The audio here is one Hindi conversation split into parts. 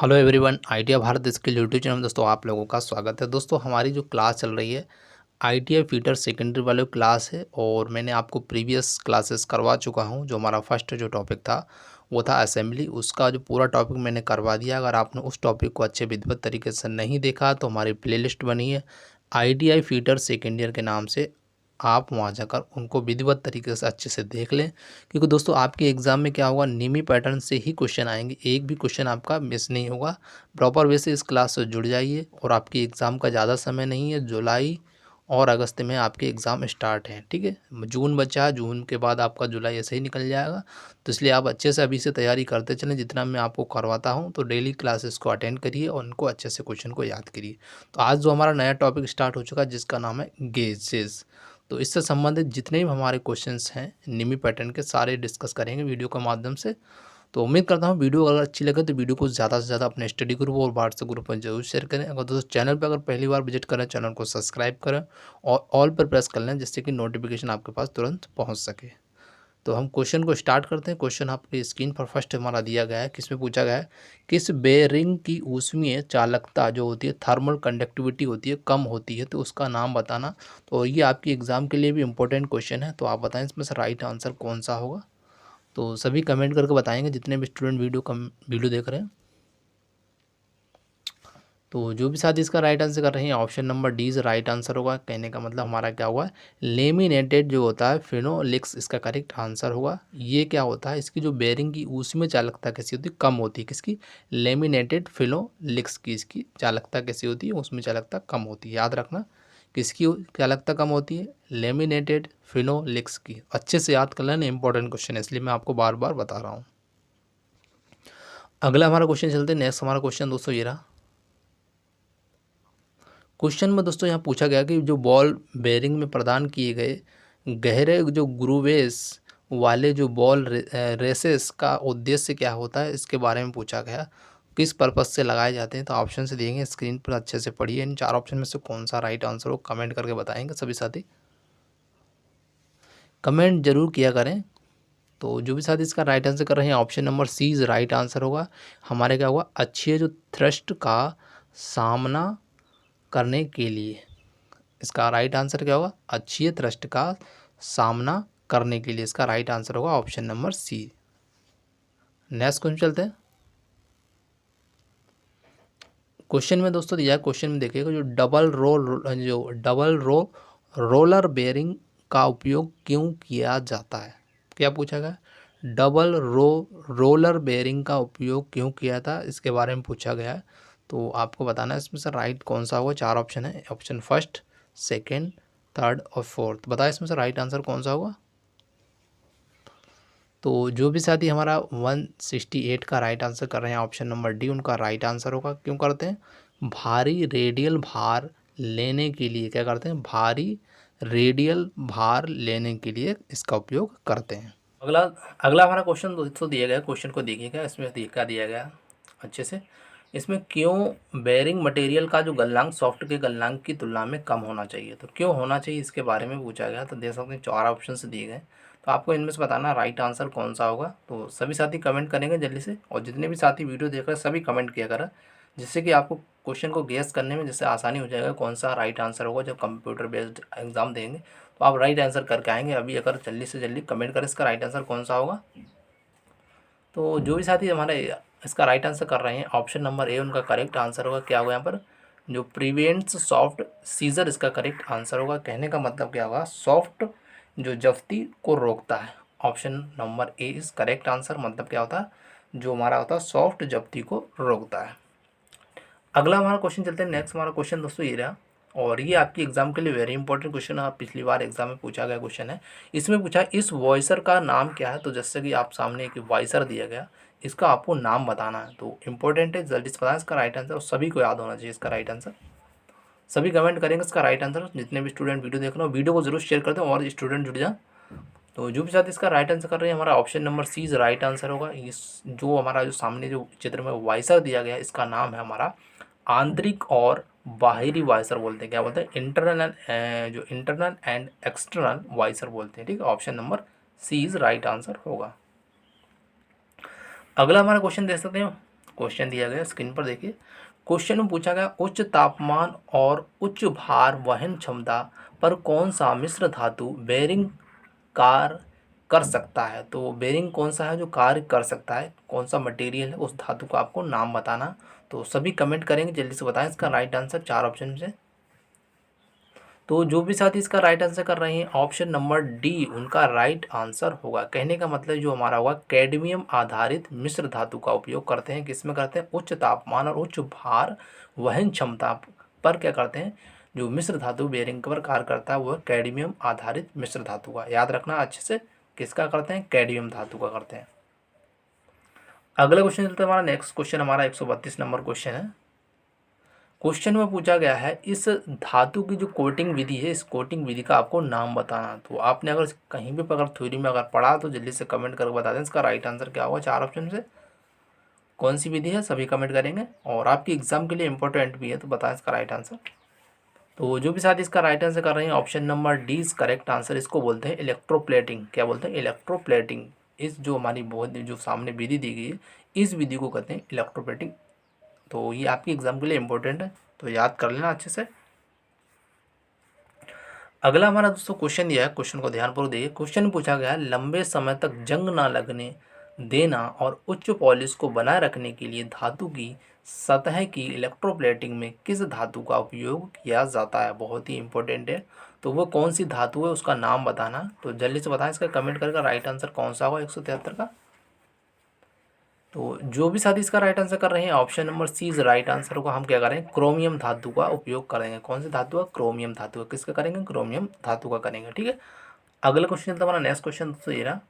Hello everyone, idea Bharat skill YouTube channel में दोस्तों आप लोगों का स्वागत है। दोस्तों हमारी जो क्लास चल रही है आईटीआई फीटर सेकेंडरी वाली क्लास है और मैंने आपको प्रीवियस क्लासेस करवा चुका हूं। जो हमारा फर्स्ट जो टॉपिक था वो था असेंबली, उसका जो पूरा टॉपिक मैंने करवा दिया। अगर आपने उस टॉपिक को अच्छे विधिवत तरीके से नहीं देखा तो हमारी प्लेलिस्ट बनी है आईटीआई फीटर सेकेंड ईयर के नाम से, आप वहाँ जाकर उनको विधिवत तरीके से अच्छे से देख लें। क्योंकि दोस्तों आपके एग्ज़ाम में क्या होगा, निमी पैटर्न से ही क्वेश्चन आएंगे, एक भी क्वेश्चन आपका मिस नहीं होगा। प्रॉपर वे से इस क्लास से जुड़ जाइए। और आपके एग्ज़ाम का ज़्यादा समय नहीं है, जुलाई और अगस्त में आपके एग्ज़ाम स्टार्ट हैं, ठीक है। जून बचा है, जून के बाद आपका जुलाई ऐसे ही निकल जाएगा। तो इसलिए आप अच्छे से अभी से तैयारी करते चलें। जितना मैं आपको करवाता हूँ तो डेली क्लासेस को अटेंड करिए और उनको अच्छे से क्वेश्चन को याद करिए। तो आज जो हमारा नया टॉपिक स्टार्ट हो चुका है जिसका नाम है गेजेस, तो इससे संबंधित जितने भी हमारे क्वेश्चंस हैं निमी पैटर्न के सारे डिस्कस करेंगे वीडियो के माध्यम से। तो उम्मीद करता हूँ वीडियो अगर अच्छी लगे तो वीडियो को ज़्यादा से ज़्यादा अपने स्टडी ग्रुप और व्हाट्सएप ग्रुप में जरूर शेयर करें। अगर दोस्तों चैनल पर अगर पहली बार विजिट करें, चैनल को सब्सक्राइब करें और ऑल पर प्रेस कर लें जिससे कि नोटिफिकेशन आपके पास तुरंत पहुँच सके। तो हम क्वेश्चन को स्टार्ट करते हैं। क्वेश्चन आपकी स्क्रीन पर फर्स्ट हमारा दिया गया है, किसमें पूछा गया है, किस बेरिंग की ऊष्मीय चालकता जो होती है, थर्मल कंडक्टिविटी होती है, कम होती है, तो उसका नाम बताना। तो ये आपकी एग्जाम के लिए भी इम्पोर्टेंट क्वेश्चन है। तो आप बताएं इसमें से राइट आंसर कौन सा होगा। तो सभी कमेंट करके बताएंगे जितने भी स्टूडेंट वीडियो देख रहे हैं। तो जो भी साथी इसका राइट आंसर कर रहे हैं, option number D is right answer होगा। कहने का मतलब हमारा क्या हुआ है, लेमिनेटेड जो होता है फिनोलिक्स इसका करेक्ट आंसर होगा। ये क्या होता है, इसकी जो बेरिंग की उसमें चालकता कैसी होती है, कम होती है। किसकी, लेमिनेटेड फिनोलिक्स की इसकी चालकता कैसी होती है, उसमें चालकता कम होती है। याद रखना किसकी चालकता कम होती है, लेमिनेटेड फिनोलिक्स की। अच्छे से याद कर लेना, इंपॉर्टेंट क्वेश्चन है इसलिए मैं आपको बार बार बता रहा हूँ। अगला हमारा क्वेश्चन चलते हैं। नेक्स्ट हमारा क्वेश्चन दोस्तों ये रहा। क्वेश्चन में दोस्तों यहाँ पूछा गया कि जो बॉल बेरिंग में प्रदान किए गए गहरे जो ग्रूवेस वाले जो बॉल रेसेस का उद्देश्य क्या होता है, इसके बारे में पूछा गया। किस पर्पज से लगाए जाते हैं। तो ऑप्शन से देंगे, स्क्रीन पर अच्छे से पढ़िए। इन चार ऑप्शन में से कौन सा राइट आंसर हो कमेंट करके बताएंगे सभी साथी। कमेंट जरूर किया करें। तो जो भी साथी इसका राइट आंसर कर रहे हैं, option number C is right answer होगा। हमारे क्या हुआ, अच्छे जो थ्रस्ट का सामना करने के लिए, इसका राइट आंसर क्या होगा, अक्षीय थ्रस्ट का सामना करने के लिए इसका राइट आंसर होगा option number C. Next question चलते हैं। क्वेश्चन में दोस्तों दिया है, क्वेश्चन में देखिएगा, जो डबल रो रोलर बेरिंग का उपयोग क्यों किया जाता है। क्या पूछा गया, डबल रोलर बेरिंग का उपयोग क्यों किया था, इसके बारे में पूछा गया है। तो आपको बताना है इसमें से राइट कौन सा होगा। चार ऑप्शन है, ऑप्शन फर्स्ट, सेकेंड, थर्ड और फोर्थ। बताए इसमें से राइट आंसर कौन सा होगा। तो जो भी साथी हमारा 168 का राइट आंसर कर रहे हैं, ऑप्शन नंबर डी उनका राइट आंसर होगा। क्यों करते हैं, भारी रेडियल भार लेने के लिए क्या करते हैं, भारी रेडियल भार लेने के लिए इसका उपयोग करते हैं। अगला अगला हमारा क्वेश्चन दोस्तों दिया गया, क्वेश्चन को देखिएगा, इसमें क्या दिया गया अच्छे से। इसमें क्यों बेरिंग मटेरियल का जो गलनांक सॉफ्ट के गलनांक की तुलना में कम होना चाहिए, तो क्यों होना चाहिए इसके बारे में पूछा गया। तो देख सकते हैं चार ऑप्शन से दिए गए। तो आपको इनमें से बताना राइट आंसर कौन सा होगा। तो सभी साथी कमेंट करेंगे जल्दी से, और जितने भी साथी वीडियो देख रहे हैं सभी कमेंट किया करें, जिससे कि आपको क्वेश्चन को गेस करने में जिससे आसानी हो जाएगा कौन सा राइट आंसर होगा। जब कंप्यूटर बेस्ड एग्जाम देंगे तो आप राइट आंसर करके आएंगे। अभी अगर जल्दी से जल्दी कमेंट करें इसका राइट आंसर कौन सा होगा। तो जो भी साथी हमारे इसका राइट आंसर कर रहे हैं, ऑप्शन नंबर ए उनका करेक्ट आंसर होगा। क्या होगा यहाँ पर, जो प्रिवेंट्स सॉफ्ट सीजर इसका करेक्ट आंसर होगा। कहने का मतलब क्या होगा, सॉफ्ट जो जफ्ती को रोकता है। Option number A is correct answer. मतलब क्या होता है, जो हमारा होता है सॉफ्ट जफ्ती को रोकता है। अगला हमारा क्वेश्चन चलते हैं। नेक्स्ट हमारा क्वेश्चन दोस्तों ये रहा, और ये आपकी एग्जाम के लिए वेरी इंपॉर्टेंट क्वेश्चन है। पिछली बार एग्जाम में पूछा गया क्वेश्चन है। इसमें पूछा इस वॉइसर का नाम क्या है। तो जैसे कि आप सामने एक वॉइसर दिया गया, इसका आपको नाम बताना है। तो इंपॉर्टेंट है, जल्दी से बताएं इसका राइट आंसर, और सभी को याद होना चाहिए इसका राइट आंसर। सभी कमेंट करेंगे इसका राइट आंसर। जितने भी स्टूडेंट वीडियो देख रहे हो वीडियो को जरूर शेयर कर दें और स्टूडेंट जुड़ जाए। तो जो भी साथ इसका राइट आंसर कर रहे हैं, हमारा option number C is right answer होगा। इस जो हमारा जो सामने जो चित्र में वाइसर दिया गया है, इसका नाम है हमारा आंतरिक और बाहरी वाइसर बोलते हैं। क्या बोलते हैं, इंटरनल, जो इंटरनल एंड एक्सटर्नल वाइसर बोलते हैं। ठीक है, option number C is right answer होगा। अगला हमारा क्वेश्चन देख सकते हैं, क्वेश्चन दिया गया स्क्रीन पर देखिए। क्वेश्चन में पूछा गया उच्च तापमान और उच्च भार वहन क्षमता पर कौन सा मिश्र धातु बेरिंग कार्य कर सकता है। तो बेरिंग कौन सा है जो कार्य कर सकता है, कौन सा मटेरियल है, उस धातु का आपको नाम बताना। तो सभी कमेंट करेंगे, जल्दी से बताएं इसका राइट आंसर 4 ऑप्शन से। तो जो भी साथी इसका राइट आंसर कर रहे हैं ऑप्शन नंबर डी उनका राइट आंसर होगा। कहने का मतलब जो हमारा होगा कैडमियम आधारित मिश्र धातु का उपयोग करते हैं, किसमें करते हैं, उच्च तापमान और उच्च भार वहन क्षमता पर क्या करते हैं, जो मिश्र धातु बेरिंग पर कार्य करता है वह कैडमियम आधारित मिश्र धातु का। याद रखना अच्छे से, किसका करते हैं, कैडमियम धातु का करते हैं। अगला क्वेश्चन चलता है हमारा नेक्स्ट क्वेश्चन, हमारा 132 नंबर क्वेश्चन है। क्वेश्चन में पूछा गया है इस धातु की जो कोटिंग विधि है, इस कोटिंग विधि का आपको नाम बताना। तो आपने अगर कहीं भी अगर थ्योरी में अगर पढ़ा तो जल्दी से कमेंट करके बता दें इसका राइट आंसर क्या होगा। 4 ऑप्शन से कौन सी विधि है, सभी कमेंट करेंगे और आपकी एग्जाम के लिए इंपॉर्टेंट भी है, तो बताएं इसका राइट आंसर। तो जो भी साथ इसका राइट आंसर कर रहे हैं option number D is correct answer. इसको बोलते हैं इलेक्ट्रोप्लेटिंग। क्या बोलते हैं, इलेक्ट्रोप्लेटिंग। इस जो हमारी बहुत जो सामने विधि दी गई है इस विधि को कहते हैं इलेक्ट्रोप्लेटिंग। तो ये आपकी एग्जाम के लिए इंपॉर्टेंट है, तो याद कर लेना अच्छे से। अगला हमारा दोस्तों क्वेश्चन दिया है, क्वेश्चन को ध्यानपूर्वक देखिए। क्वेश्चन में पूछा गया है लंबे समय तक जंग ना लगने देना और उच्च पॉलिश को बनाए रखने के लिए धातु की सतह की इलेक्ट्रोप्लेटिंग में किस धातु का उपयोग किया जाता है। बहुत ही इंपॉर्टेंट है, तो वो कौन सी धातु है उसका नाम बताना। तो जल्दी से बताएं इसका कमेंट करके राइट आंसर कौन सा होगा 173 का। तो जो भी साथी इसका राइट आंसर कर रहे हैं option number C is right answer होगा। हम क्या करेंगे, क्रोमियम धातु का उपयोग करेंगे। कौन सी धातु है, क्रोमियम धातु का। किसका करेंगे, क्रोमियम धातु का करेंगे। ठीक है, अगला क्वेश्चन चलता है हमारा नेक्स्ट क्वेश्चन दोस्तों ये रहा।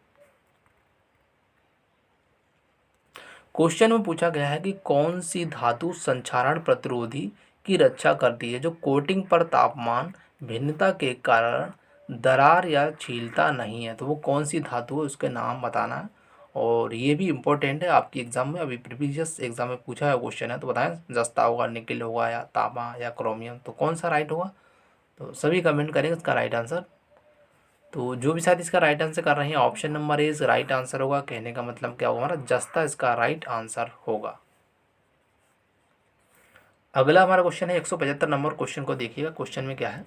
क्वेश्चन में पूछा गया है कि कौन सी धातु संक्षारण प्रतिरोधी की रक्षा करती है जो कोटिंग पर तापमान भिन्नता के कारण दरार या छीलता नहीं है। तो वो कौन सी धातु है उसके नाम बताना है, और ये भी इम्पोर्टेंट है आपकी एग्जाम में, अभी प्रीवियस एग्जाम में पूछा है क्वेश्चन है। तो बताएं जस्ता होगा, निकिल होगा, या तांबा, या क्रोमियम, तो कौन सा राइट होगा। तो सभी कमेंट करेंगे इसका राइट आंसर। तो जो भी शायद इसका राइट आंसर कर रहे हैं option number A is right answer होगा। कहने का मतलब क्या होगा, हमारा जस्ता इसका राइट आंसर होगा। अगला हमारा क्वेश्चन है 175 नंबर क्वेश्चन को देखिएगा। क्वेश्चन में क्या है,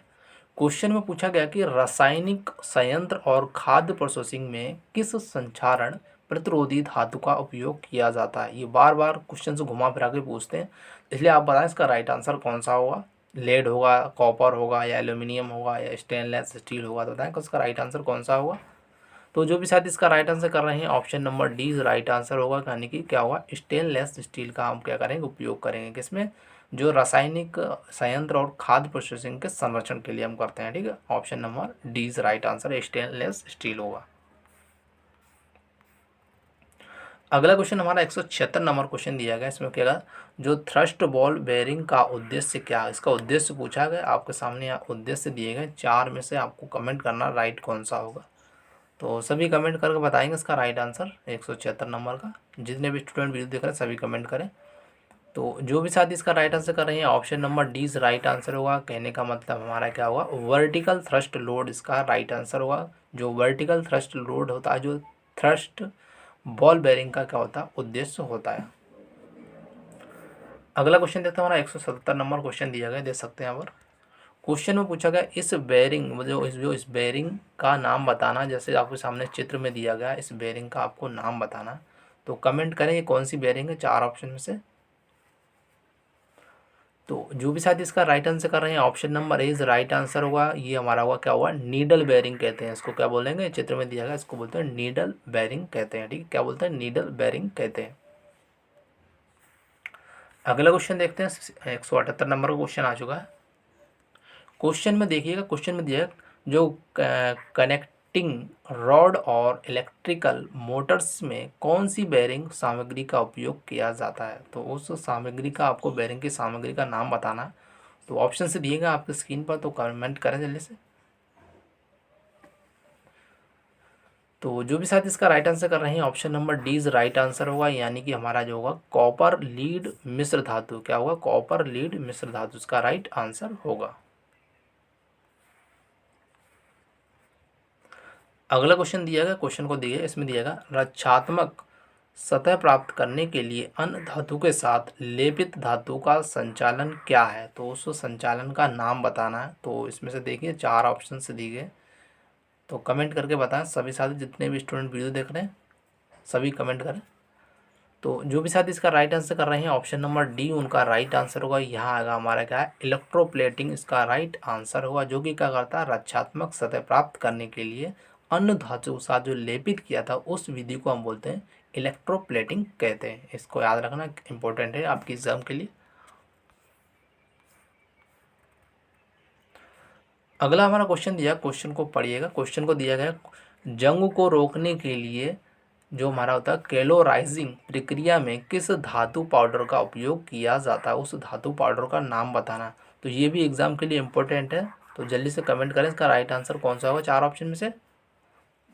क्वेश्चन में पूछा गया कि रासायनिक संयंत्र और खाद्य प्रोसेसिंग में किस संक्षारण प्रतिरोधी धातु का उपयोग किया जाता है। ये बार बार क्वेश्चन से घुमा फिरा के पूछते हैं, इसलिए आप बताएं इसका राइट आंसर कौन सा होगा। लेड होगा, कॉपर होगा, या एल्यूमिनियम होगा, या स्टेनलेस स्टील होगा। तो बताएं कि उसका राइट आंसर कौन सा होगा। तो जो भी शायद इसका राइट आंसर कर रहे हैं option number D right answer होगा। यानी कि क्या होगा, स्टेनलेस स्टील का हम क्या करेंगे, उपयोग करेंगे। किसमें, जो रासायनिक संयंत्र और खाद्य प्रोसेसिंग के संरक्षण के लिए हम करते हैं। ठीक है, option number D right answer stainless steel होगा। अगला क्वेश्चन हमारा 176 नंबर क्वेश्चन दिया गया। इसमें क्या, जो थ्रस्ट बॉल बेरिंग का उद्देश्य क्या है, इसका उद्देश्य पूछा गया। आपके सामने यहाँ उद्देश्य दिए गए, 4 में से आपको कमेंट करना राइट कौन सा होगा। तो सभी कमेंट करके बताएंगे इसका राइट आंसर 176 नंबर का। जितने भी स्टूडेंट वीडियो देख रहे हैं सभी कमेंट करें। तो जो भी साथ इसका राइट आंसर कर रहे हैं option number D right answer होगा। कहने का मतलब हमारा क्या होगा, वर्टिकल थ्रस्ट लोड इसका राइट आंसर होगा। जो वर्टिकल थ्रस्ट लोड होता है, जो थ्रस्ट बॉल बेरिंग का क्या होता है, उद्देश्य होता है। अगला क्वेश्चन देखते हैं हमारा 177 नंबर क्वेश्चन दिया गया, देख सकते हैं यहाँ पर। क्वेश्चन में पूछा गया इस बेरिंग इस बेरिंग का नाम बताना। जैसे आपके सामने चित्र में दिया गया, इस बेरिंग का आपको नाम बताना। तो कमेंट करें ये कौन सी बेरिंग है 4 ऑप्शन में से। तो जो भी शायद इसका राइट आंसर कर रहे हैं option number A right answer होगा। ये हमारा होगा क्या होगा, नीडल बेरिंग कहते हैं इसको। क्या बोलेंगे, चित्र में दिया गया इसको बोलते हैं नीडल बेरिंग कहते हैं। ठीक है, क्या बोलते हैं, नीडल बेरिंग कहते हैं। अगला क्वेश्चन देखते हैं, 178 नंबर का क्वेश्चन आ चुका है। क्वेश्चन में देखिएगा, क्वेश्चन में दिया जो कनेक्टिंग रॉड और इलेक्ट्रिकल मोटर्स में कौन सी बेरिंग सामग्री का उपयोग किया जाता है। तो उस सामग्री का आपको बेरिंग की सामग्री का नाम बताना। तो ऑप्शन से दिएगा आपकी स्क्रीन पर, तो कमेंट करें जल्दी से। तो जो भी शायद इसका राइट आंसर कर रहे हैं option number D right answer होगा। यानी कि हमारा जो होगा कॉपर लीड मिश्र धातु, क्या होगा, कॉपर लीड मिश्र धातु इसका राइट आंसर होगा। अगला क्वेश्चन दिया गया, क्वेश्चन को दिया इसमें दिया गया रक्षात्मक सतह प्राप्त करने के लिए अन्य धातु के साथ लेपित धातु का संचालन क्या है? तो उस संचालन का नाम बताना है। तो इसमें से देखिए 4 ऑप्शन से दिए गए, तो कमेंट करके बताएं। सभी साथी जितने भी स्टूडेंट वीडियो देख रहे हैं सभी कमेंट करें। तो जो भी साथी इसका राइट आंसर कर रहे हैं ऑप्शन नंबर डी उनका राइट आंसर होगा। यहाँ आएगा हमारा क्या है, इलेक्ट्रोप्लेटिंग इसका राइट आंसर होगा, जो कि क्या करता है, रक्षात्मक सतह प्राप्त करने के लिए अन्य धातु के साथ जो लेपित किया था उस विधि को हम बोलते हैं इलेक्ट्रोप्लेटिंग कहते हैं। इसको याद रखना इंपॉर्टेंट है आपकी एग्जाम के लिए। अगला हमारा क्वेश्चन दिया, क्वेश्चन को पढ़िएगा। क्वेश्चन को दिया गया जंग को रोकने के लिए जो हमारा होता है कैलोराइजिंग प्रक्रिया में किस धातु पाउडर का उपयोग किया जाता है, उस धातु पाउडर का नाम बताना। तो ये भी एग्जाम के लिए इम्पोर्टेंट है, तो जल्दी से कमेंट करें इसका राइट आंसर कौन सा होगा 4 ऑप्शन में से।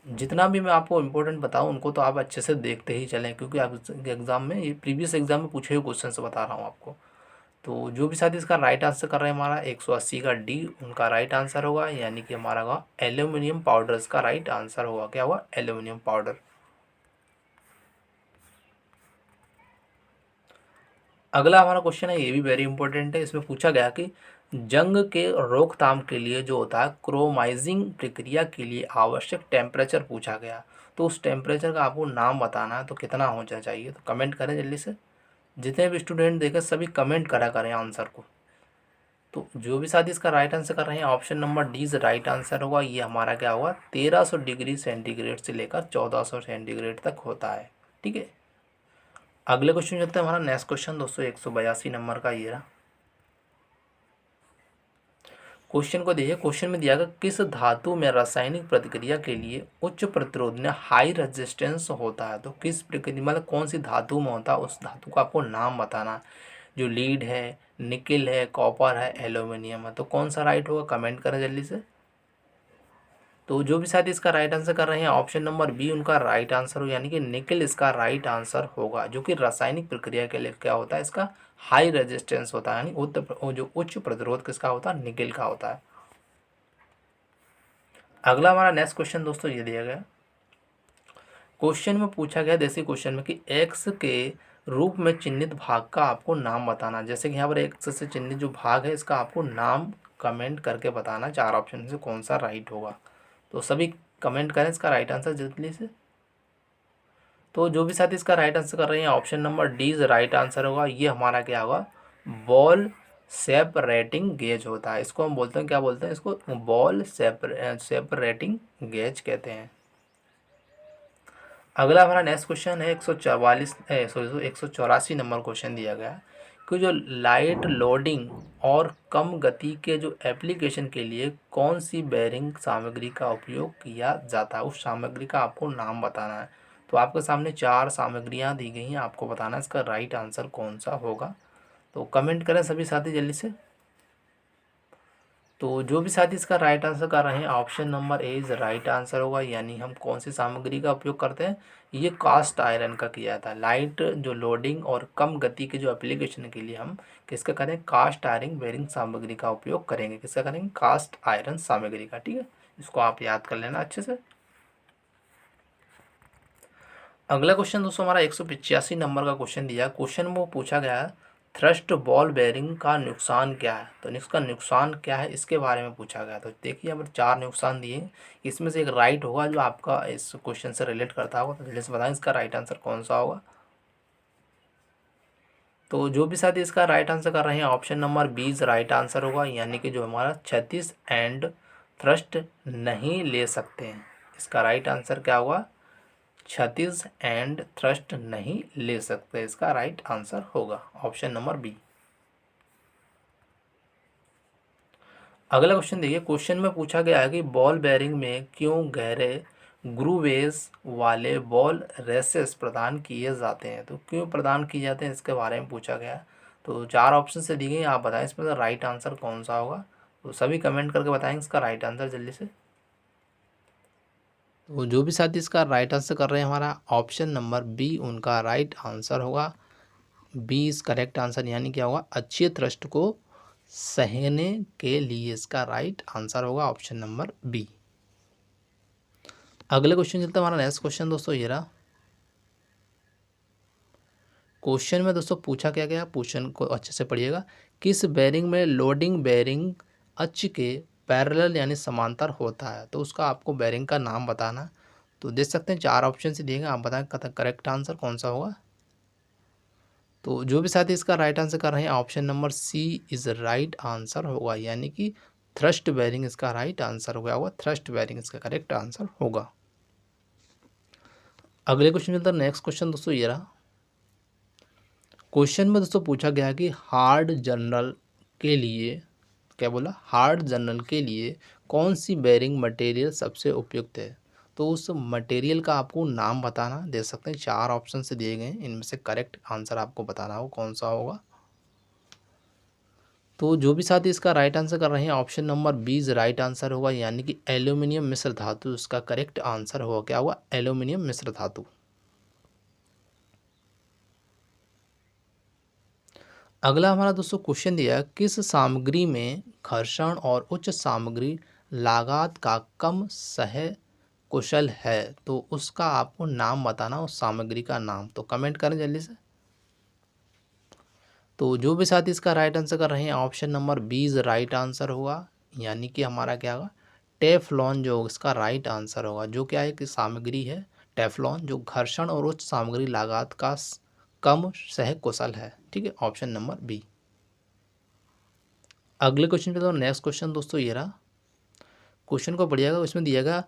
जितना भी मैं आपको इम्पोर्टेंट बताऊं उनको तो आप अच्छे से देखते ही चलें, क्योंकि आप एग्जाम में, ये प्रीवियस एग्जाम में पूछे हुए क्वेश्चन से बता रहा हूँ आपको। तो जो भी साथी इसका राइट आंसर कर रहे हैं हमारा 180 का डी उनका राइट आंसर होगा, यानी कि हमारा होगा एल्यूमिनियम पाउडर इसका राइट आंसर होगा। क्या हुआ, एल्यूमिनियम पाउडर। अगला हमारा क्वेश्चन है, ये भी वेरी इंपॉर्टेंट है। इसमें पूछा गया कि जंग के रोकथाम के लिए जो होता है क्रोमाइजिंग प्रक्रिया के लिए आवश्यक टेम्परेचर पूछा गया। तो उस टेम्परेचर का आपको नाम बताना है, तो कितना होना चाहिए, तो कमेंट करें जल्दी से। जितने भी स्टूडेंट देखें सभी कमेंट करा करें आंसर को। तो जो भी साथी इसका राइट आंसर कर रहे हैं option number D right answer होगा। ये हमारा क्या होगा, 1300 डिग्री सेंटीग्रेड से लेकर 1400 सेंटीग्रेड तक होता है। ठीक है, अगले क्वेश्चन चलते हैं। हमारा नेक्स्ट क्वेश्चन दोस्तों 182 नंबर का ये रहा। क्वेश्चन को देखिए, क्वेश्चन में दिया गया किस धातु में रासायनिक प्रतिक्रिया के लिए उच्च प्रतिरोध ने हाई रेजिस्टेंस होता है। तो किस प्रक्रिया मतलब कौन सी धातु में होता है, उस धातु का आपको नाम बताना। जो लीड है, निकिल है, कॉपर है, एल्यूमिनियम है, तो कौन सा राइट होगा, कमेंट करें जल्दी से। तो जो भी शायद इसका राइट आंसर कर रहे हैं ऑप्शन नंबर बी उनका राइट आंसर हो, यानी कि निकिल इसका राइट आंसर होगा, जो कि रासायनिक प्रक्रिया के लिए क्या होता है, इसका हाई रेजिस्टेंस होता है, यानी जो उच्च प्रतिरोध किसका होता है, निकिल का होता है। अगला हमारा नेक्स्ट क्वेश्चन दोस्तों ये दिया गया। क्वेश्चन में पूछा गया जैसे क्वेश्चन में कि एक्स के रूप में चिन्हित भाग का आपको नाम बताना। जैसे कि यहाँ पर एक्स से चिन्हित जो भाग है इसका आपको नाम कमेंट करके बताना, 4 ऑप्शन से कौन सा राइट होगा। तो सभी कमेंट करें इसका राइट आंसर जल्दी से। तो जो भी साथी इसका राइट आंसर कर रहे हैं option number D right answer होगा। ये हमारा क्या होगा, बॉल सेपरेटिंग गेज होता है। इसको हम बोलते हैं, क्या बोलते हैं इसको, बॉल सेपरेटिंग गेज कहते हैं। अगला हमारा नेक्स्ट क्वेश्चन है 184 नंबर क्वेश्चन दिया गया कि जो लाइट लोडिंग और कम गति के जो एप्लीकेशन के लिए कौन सी बेरिंग सामग्री का उपयोग किया जाता है, उस सामग्री का आपको नाम बताना है। तो आपके सामने 4 सामग्रियां दी गई हैं, आपको बताना है इसका राइट आंसर कौन सा होगा। तो कमेंट करें सभी साथी जल्दी से। तो जो भी साथी इसका राइट आंसर कर रहे हैं option number A is right answer होगा, यानी हम कौन सी सामग्री का उपयोग करते हैं, ये कास्ट आयरन का किया था। लाइट जो लोडिंग और कम गति के जो एप्लीकेशन के लिए हम किसका करें, कास्ट आयरन बेरिंग सामग्री का उपयोग करेंगे। किसका करेंगे, कास्ट आयरन सामग्री का। ठीक है, इसको आप याद कर लेना अच्छे से। अगला क्वेश्चन दोस्तों हमारा 185 नंबर का क्वेश्चन दिया। क्वेश्चन में वो पूछा गया है थ्रस्ट बॉल बेरिंग का नुकसान क्या है। तो इसका नुकसान क्या है इसके बारे में पूछा गया। तो देखिए यहाँ पर 4 नुकसान दिए, इसमें से एक राइट होगा जो आपका इस क्वेश्चन से रिलेट करता होगा। तो जल्दी से बताएं इसका राइट आंसर कौन सा होगा। तो जो भी साथी इसका राइट आंसर कर रहे हैं option number B right answer होगा, यानी कि जो हमारा क्षैतिज एंड थ्रस्ट नहीं ले सकते हैं। इसका राइट आंसर क्या होगा, क्षैतिज एंड थ्रस्ट नहीं ले सकते, इसका राइट आंसर होगा ऑप्शन नंबर बी। अगला क्वेश्चन देखिए, क्वेश्चन में पूछा गया है कि बॉल बेरिंग में क्यों गहरे ग्रूवेज वाले बॉल रेसेस प्रदान किए जाते हैं। तो क्यों प्रदान किए जाते हैं इसके बारे में पूछा गया। तो 4 ऑप्शन से दी गई, आप बताएं इसमें से राइट आंसर कौन सा होगा। तो सभी कमेंट करके बताएंगे इसका राइट आंसर जल्दी से। तो जो भी साथी इसका राइट आंसर कर रहे हैं हमारा ऑप्शन नंबर बी उनका राइट आंसर होगा। बी इज करेक्ट आंसर, यानी क्या होगा, अच्छे थ्रस्ट को सहने के लिए इसका राइट आंसर होगा ऑप्शन नंबर बी। अगले क्वेश्चन चलते हैं हमारा नेक्स्ट क्वेश्चन दोस्तों ये रहा। क्वेश्चन में दोस्तों पूछा क्या गया, क्वेश्चन को अच्छे से पढ़िएगा। किस बेरिंग में लोडिंग बेरिंग अक्ष के पैरेलल यानी समांतर होता है, तो उसका आपको बेरिंग का नाम बताना है। तो देख सकते हैं 4 ऑप्शन से दिए गए, आप बताएं करेक्ट आंसर कौन सा होगा। तो जो भी साथी इसका राइट आंसर कर रहे हैं, option number C is right answer होगा, यानी कि थ्रस्ट बेरिंग इसका राइट आंसर हो गया होगा। थ्रस्ट बेरिंग इसका करेक्ट आंसर होगा। अगले क्वेश्चन में नेक्स्ट क्वेश्चन दोस्तों ये रहा। क्वेश्चन में दोस्तों पूछा गया कि हार्ड जनरल के लिए, क्या बोला, हार्ड जनरल के लिए कौन सी बेरिंग मटेरियल सबसे उपयुक्त है, तो उस मटेरियल का आपको नाम बताना। दे सकते हैं 4 ऑप्शन से दिए गए हैं, इनमें से करेक्ट आंसर आपको बताना हो कौन सा होगा। तो जो भी साथी इसका राइट आंसर कर रहे हैं, option number B is right answer होगा, यानी कि एल्यूमिनियम मिश्र धातु इसका करेक्ट आंसर होगा। क्या होगा, एल्यूमिनियम मिश्र धातु। अगला हमारा दोस्तों क्वेश्चन दिया है, किस सामग्री में घर्षण और उच्च सामग्री लागत का कम सह कुशल है, तो उसका आपको नाम बताना, उस सामग्री का नाम। तो कमेंट करें जल्दी से। तो जो भी साथी इसका राइट आंसर कर रहे हैं, option number B is right answer होगा, यानी कि हमारा क्या होगा, टेफ्लॉन जो इसका राइट आंसर होगा। जो क्या है कि सामग्री है टेफ्लॉन, जो घर्षण और उच्च सामग्री लागत का कम सह कुशल है। ठीक है, ऑप्शन नंबर बी। अगले क्वेश्चन पे तो नेक्स्ट क्वेश्चन दोस्तों ये रहा। क्वेश्चन को पढ़िएगा, उसमें दिया गया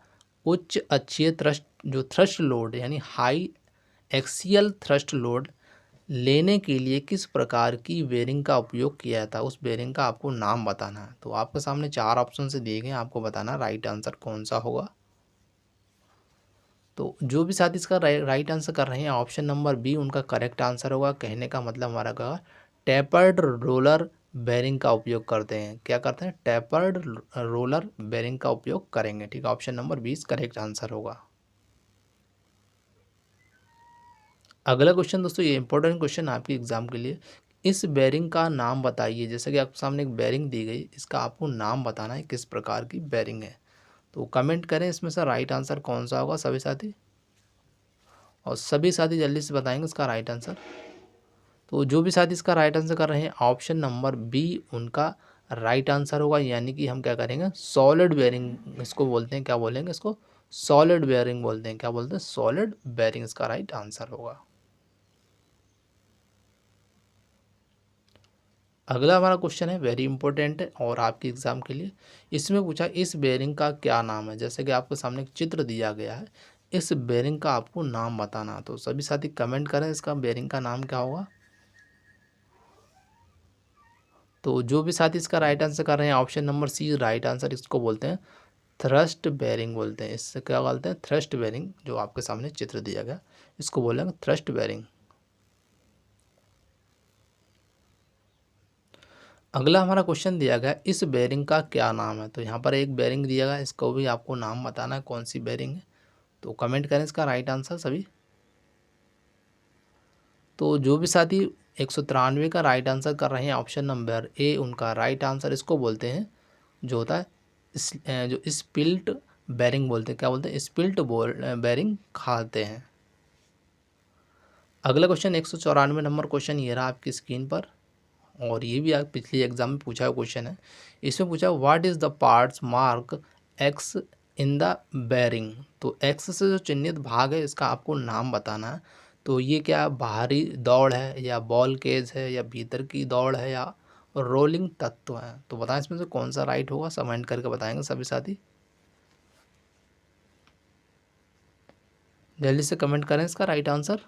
उच्च अक्षीय थ्रस्ट, जो थ्रस्ट लोड यानी हाई एक्सियल थ्रस्ट लोड लेने के लिए किस प्रकार की बेरिंग का उपयोग किया जाता है, उस बेरिंग का आपको नाम बताना है। तो आपके सामने 4 ऑप्शन से दिए गए, आपको बताना राइट आंसर कौन सा होगा। तो जो भी साथी इसका राइट आंसर कर रहे हैं, ऑप्शन नंबर बी उनका करेक्ट आंसर होगा। कहने का मतलब हमारा क्या, टेपर्ड रोलर बेरिंग का उपयोग करते हैं। क्या करते हैं, टेपर्ड रोलर बेरिंग का उपयोग करेंगे। ठीक है, ऑप्शन नंबर 20 करेक्ट आंसर होगा। अगला क्वेश्चन दोस्तों ये इंपॉर्टेंट क्वेश्चन आपके एग्जाम के लिए, इस बेरिंग का नाम बताइए। जैसे कि आपके सामने एक बेरिंग दी गई, इसका आपको नाम बताना है किस प्रकार की बेरिंग है। तो कमेंट करें इसमें से राइट आंसर कौन सा होगा सभी साथी, और सभी साथी जल्दी से बताएंगे इसका राइट आंसर। तो जो भी साथी इसका राइट आंसर कर रहे हैं, ऑप्शन नंबर बी उनका राइट आंसर होगा, यानी कि हम क्या करेंगे, सॉलिड बेरिंग इसको बोलते हैं। क्या बोलेंगे इसको, सॉलिड बेरिंग बोलते हैं। क्या बोलते हैं, सॉलिड बेरिंग इसका राइट आंसर होगा। अगला हमारा क्वेश्चन है वेरी इंपॉर्टेंट है और आपके एग्जाम के लिए। इसमें पूछा इस बेरिंग का क्या नाम है। जैसे कि आपके सामने एक चित्र दिया गया है, इस बेरिंग का आपको नाम बताना। तो सभी साथी कमेंट करें इसका बेरिंग का नाम क्या होगा। तो जो भी साथी इसका राइट आंसर कर रहे हैं, option number C right answer, इसको बोलते हैं थ्रस्ट बेरिंग बोलते हैं। इससे क्या बोलते हैं, थ्रस्ट बेरिंग। जो आपके सामने चित्र दिया गया, इसको बोलेंगे थ्रस्ट बेरिंग। अगला हमारा क्वेश्चन दिया गया, इस बेरिंग का क्या नाम है। तो यहाँ पर एक बेरिंग दिया गया, इसको भी आपको नाम बताना है कौन सी बेरिंग है। तो कमेंट करें इसका राइट आंसर सभी। तो जो भी साथी 193 का राइट आंसर कर रहे हैं, ऑप्शन नंबर ए उनका राइट आंसर, इसको बोलते हैं जो होता है जो स्पिल्ट बेरिंग बोलते हैं। क्या बोलते हैं, स्पिल्ट बेरिंग खाते हैं। अगला क्वेश्चन 194 नंबर क्वेश्चन ये रहा आपकी स्क्रीन पर, और ये भी आप पिछले एग्जाम में पूछा हुआ क्वेश्चन है। इसमें पूछा what is the parts mark X in the bearing. तो एक्स से जो चिन्हित भाग है, इसका आपको नाम बताना है। तो ये क्या बाहरी दौड़ है, या बॉल केज है, या भीतर की दौड़ है, या रोलिंग तत्व है। तो बताएं इसमें से कौन सा राइट होगा, कमेंट करके बताएंगे सभी साथी। जल्दी से कमेंट करें इसका राइट आंसर।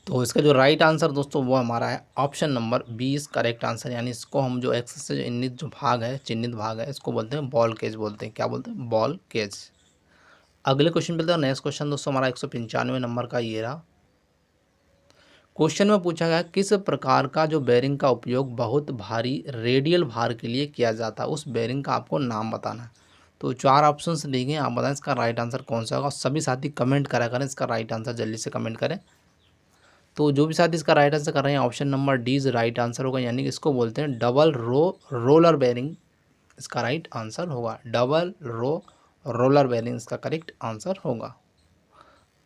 तो इसका जो राइट आंसर दोस्तों वो हमारा है ऑप्शन नंबर 20 करेक्ट आंसर, यानी इसको हम जो एक्स से जो चिन्हित जो भाग है, चिन्हित भाग है, इसको बोलते हैं बॉल केज बोलते हैं। क्या बोलते हैं, बॉल केज। अगले क्वेश्चन पे नेक्स्ट क्वेश्चन दोस्तों हमारा 195 नंबर का ये रहा। क्वेश्चन में पूछा गया किस प्रकार का जो बेरिंग का उपयोग बहुत भारी रेडियल भार के लिए किया जाता है, उस बेरिंग का आपको नाम बताना है। तो 4 ऑप्शन दी गए, आप बताएं इसका राइट आंसर कौन सा होगा। सभी साथी कमेंट करा करें इसका राइट आंसर, जल्दी से कमेंट करें। तो जो भी साथी इसका राइट आंसर कर रहे हैं, option number D is right answer होगा, यानी कि इसको बोलते हैं डबल रोलर बेरिंग इसका राइट आंसर होगा। डबल रोलर बेरिंग इसका करेक्ट आंसर होगा।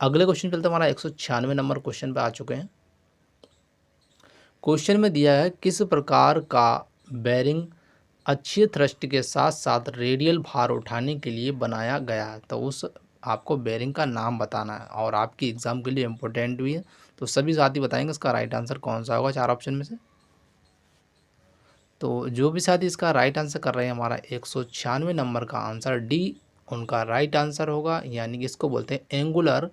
अगले क्वेश्चन चलते हमारा 196 नंबर क्वेश्चन पे आ चुके हैं। क्वेश्चन में दिया है किस प्रकार का बेरिंग अक्षीय थ्रस्ट के साथ साथ रेडियल भार उठाने के लिए बनाया गया है। तो उस आपको बेरिंग का नाम बताना है और आपकी एग्जाम के लिए इम्पोर्टेंट भी है। तो सभी साथी बताएंगे इसका राइट आंसर कौन सा होगा 4 ऑप्शन में से। तो जो भी साथी इसका राइट आंसर कर रहे हैं हमारा 196 नंबर का आंसर डी उनका राइट आंसर होगा, यानी कि इसको बोलते हैं एंगुलर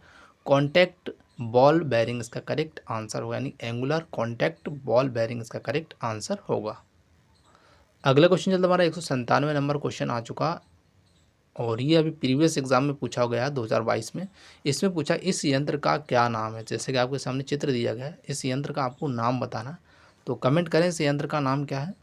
कॉन्टैक्ट बॉल बेरिंग इसका करेक्ट आंसर होगा, यानी एंगुलर कॉन्टैक्ट बॉल बेरिंग इसका करेक्ट आंसर होगा। अगला क्वेश्चन चलता हमारा 197 नंबर क्वेश्चन आ चुका और ये अभी प्रीवियस एग्जाम में पूछा गया है 2022 में। इसमें पूछा इस यंत्र का क्या नाम है। जैसे कि आपके सामने चित्र दिया गया है, इस यंत्र का आपको नाम बताना। तो कमेंट करें इस यंत्र का नाम क्या है।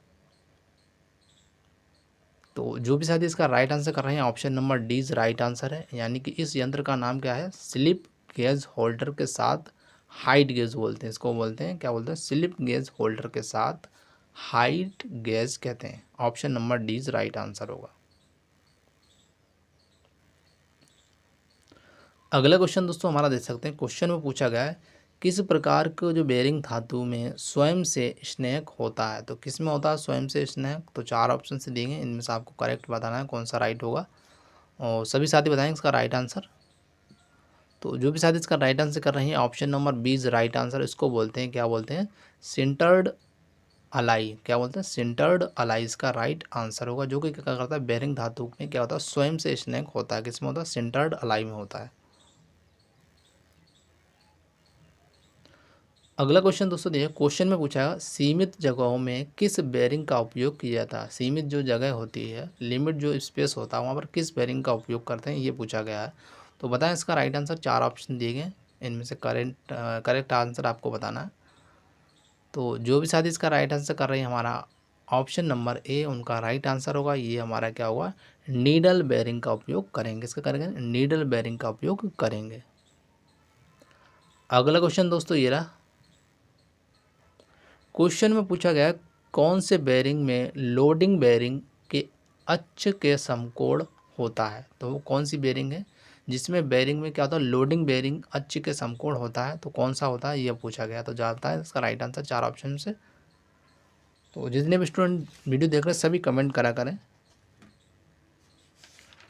तो जो भी साथी इसका राइट आंसर कर रहे हैं option number D is right answer है, यानी कि इस यंत्र का नाम क्या है, स्लिप गेज होल्डर के साथ हाइट गेज बोलते हैं। इसको बोलते हैं क्या बोलते हैं, स्लिप गेज होल्डर के साथ हाइट गेज कहते हैं। Option number D is right answer होगा। अगला क्वेश्चन दोस्तों हमारा देख सकते हैं। क्वेश्चन में पूछा गया है किस प्रकार का जो बेरिंग धातु में स्वयं से स्नेहक होता है। तो किस में होता है स्वयं से स्नेहक। तो 4 ऑप्शन से दिए गए, इनमें से आपको करेक्ट बताना है कौन सा राइट होगा और सभी साथी बताएंगे इसका राइट आंसर। तो जो भी साथी इसका राइट आंसर कर रहे हैं option number B is right answer. इसको बोलते हैं क्या बोलते हैं, सिंटर्ड अलाई। क्या बोलते हैं, सिंटर्ड अलाई इसका राइट आंसर होगा, जो कि क्या करता है बेरिंग धातु में क्या होता है स्वयं से स्नेहक होता है। किसमें होता है, सिंटर्ड अलाई में होता है। अगला क्वेश्चन दोस्तों देखिए, क्वेश्चन में पूछा है सीमित जगहों में किस बेरिंग का उपयोग किया जाता है। सीमित जो जगह होती है, लिमिट जो स्पेस होता है, वहाँ पर किस बेरिंग का उपयोग करते हैं, ये पूछा गया है। तो बताएं इसका राइट आंसर। 4 ऑप्शन दिए गए, इनमें से करेक्ट आंसर आपको बताना है। तो जो भी साथी इसका राइट आंसर कर रहे हैं हमारा ऑप्शन नंबर ए उनका राइट आंसर होगा। ये हमारा क्या होगा, नीडल बेरिंग का उपयोग करेंगे। इसका करेंगे नीडल बेरिंग का उपयोग करेंगे। अगला क्वेश्चन दोस्तों ये रहा। क्वेश्चन में पूछा गया कौन से बेरिंग में लोडिंग बेरिंग के अक्ष के समकोण होता है। तो वो कौन सी बेरिंग है जिसमें बेरिंग में क्या होता है, लोडिंग बेरिंग अक्ष के समकोण होता है। तो कौन सा होता है ये पूछा गया। तो जाता है इसका राइट आंसर 4 ऑप्शन से। तो जितने भी स्टूडेंट वीडियो देख रहे हैं सभी कमेंट करा करें।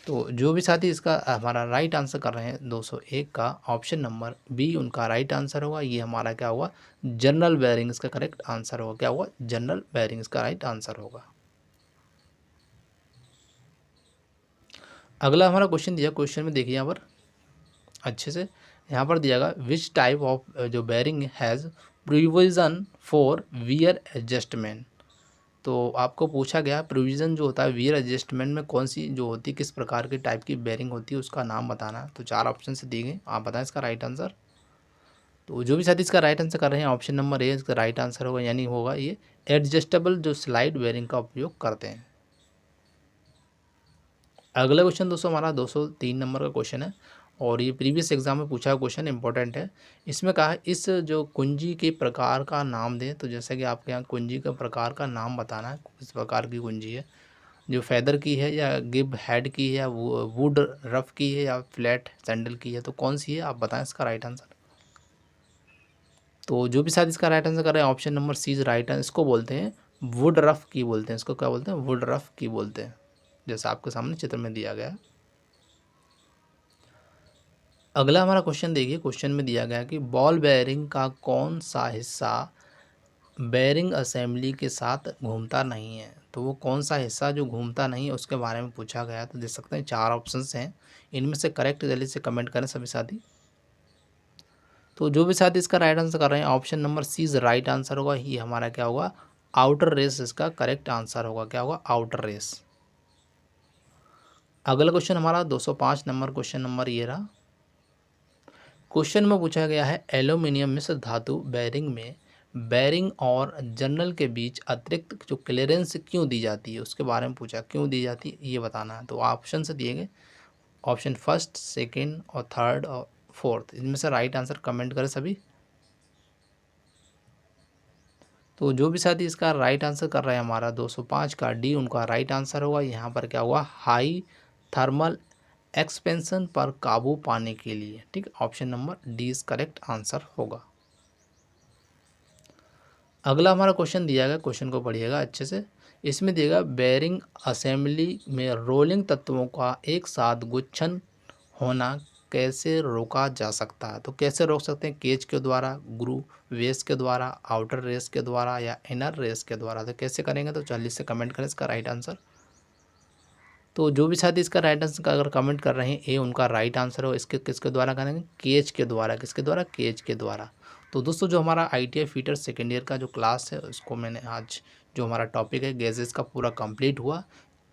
तो जो भी साथी इसका हमारा राइट आंसर कर रहे हैं 201 का ऑप्शन नंबर बी उनका राइट आंसर होगा। ये हमारा क्या हुआ, जनरल बेरिंग इसका करेक्ट आंसर होगा। क्या हुआ, जनरल बेरिंग इसका राइट आंसर होगा। अगला हमारा क्वेश्चन दिया, क्वेश्चन में देखिए यहाँ पर अच्छे से, यहाँ पर दिया गया विच टाइप ऑफ जो bearing has provision for wear adjustment. तो आपको पूछा गया प्रोविज़न जो होता है वियर एडजस्टमेंट में कौन सी जो होती है, किस प्रकार की टाइप की बेरिंग होती है, उसका नाम बताना है। तो 4 ऑप्शन से दिए गए, आप बताएं इसका राइट आंसर। तो जो भी साथी इसका राइट आंसर कर रहे हैं ऑप्शन नंबर ए इसका राइट आंसर होगा, यानी होगा ये एडजस्टेबल जो स्लाइड बेरिंग का उपयोग करते हैं। अगला क्वेश्चन दोस्तों हमारा 203 नंबर का क्वेश्चन है और ये प्रीवियस एग्जाम में पूछा हुआ क्वेश्चन इंपॉर्टेंट है। इसमें कहा है इस जो कुंजी के प्रकार का नाम दें। तो जैसे कि आपके यहाँ कुंजी का प्रकार का नाम बताना है, किस प्रकार की कुंजी है, जो फेदर की है या गिब हेड की है या वुड रफ की है या फ्लैट सैंडल की है। तो कौन सी है आप बताएं इसका राइट आंसर। तो जो भी शायद इसका राइट आंसर कर रहे हैं option number C is right answer. इसको बोलते हैं वुड रफ की बोलते हैं। इसको क्या बोलते हैं, वुड रफ की बोलते हैं, जैसा आपके सामने चित्र में दिया गया है। अगला हमारा क्वेश्चन देखिए, क्वेश्चन में दिया गया है कि बॉल बेयरिंग का कौन सा हिस्सा बेयरिंग असेंबली के साथ घूमता नहीं है। तो वो कौन सा हिस्सा जो घूमता नहीं है उसके बारे में पूछा गया है। तो देख सकते हैं 4 ऑप्शंस हैं, इनमें से करेक्ट जल्दी से कमेंट करें सभी साथी। तो जो भी साथी इसका राइट आंसर कर रहे हैं option number C is right answer होगा। ये हमारा क्या होगा, आउटर रेस इसका करेक्ट आंसर होगा। क्या होगा, आउटर रेस। अगला क्वेश्चन हमारा 205 नंबर क्वेश्चन नंबर ये रहा। क्वेश्चन में पूछा गया है एल्यूमिनियम मिश्र धातु बेरिंग में बेरिंग और जर्नल के बीच अतिरिक्त जो क्लियरेंस क्यों दी जाती है उसके बारे में पूछा, क्यों दी जाती है ये बताना है। तो ऑप्शन से दिए गए ऑप्शन फर्स्ट, सेकंड और थर्ड और फोर्थ, इनमें से राइट आंसर कमेंट करें सभी। तो जो भी साथी इसका राइट आंसर कर रहे हैं हमारा 205 का डी उनका राइट आंसर होगा। यहाँ पर क्या हुआ, हाई थर्मल एक्सपेंशन पर काबू पाने के लिए। ठीक, option number D is correct answer होगा। अगला हमारा क्वेश्चन दिया गया, क्वेश्चन को पढ़िएगा अच्छे से। इसमें दिएगा बेरिंग असेंबली में रोलिंग तत्वों का एक साथ गुच्छन होना कैसे रोका जा सकता है। तो कैसे रोक सकते हैं, केज के द्वारा, ग्रू वेस के द्वारा, आउटर रेस के द्वारा या इनर रेस के द्वारा। तो कैसे करेंगे, तो जल्दी से कमेंट करें इसका राइट आंसर। तो जो भी साथी इसका राइट आंसर का अगर कमेंट कर रहे हैं, ए उनका राइट आंसर हो। इसके किसके द्वारा करेंगे, केज के द्वारा। किसके द्वारा, केज के द्वारा। तो दोस्तों जो हमारा ITI फीटर सेकेंड ईयर का जो क्लास है, उसको मैंने आज जो हमारा टॉपिक है गैसेस का पूरा कंप्लीट हुआ,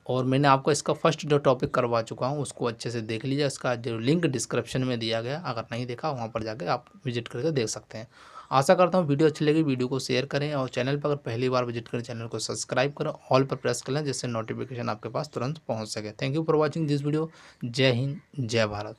और मैंने आपको इसका फर्स्ट जो टॉपिक करवा चुका हूँ उसको अच्छे से देख लीजिए। इसका जो लिंक डिस्क्रिप्शन में दिया गया, अगर नहीं देखा वहाँ पर जाकर आप विजिट करके देख सकते हैं। आशा करता हूँ वीडियो अच्छी लगी, वीडियो को शेयर करें, और चैनल पर अगर पहली बार विजिट करें चैनल को सब्सक्राइब करें, ऑल पर प्रेस कर लें जिससे नोटिफिकेशन आपके पास तुरंत पहुँच सके। Thank you for watching this video. जय हिंद, जय भारत।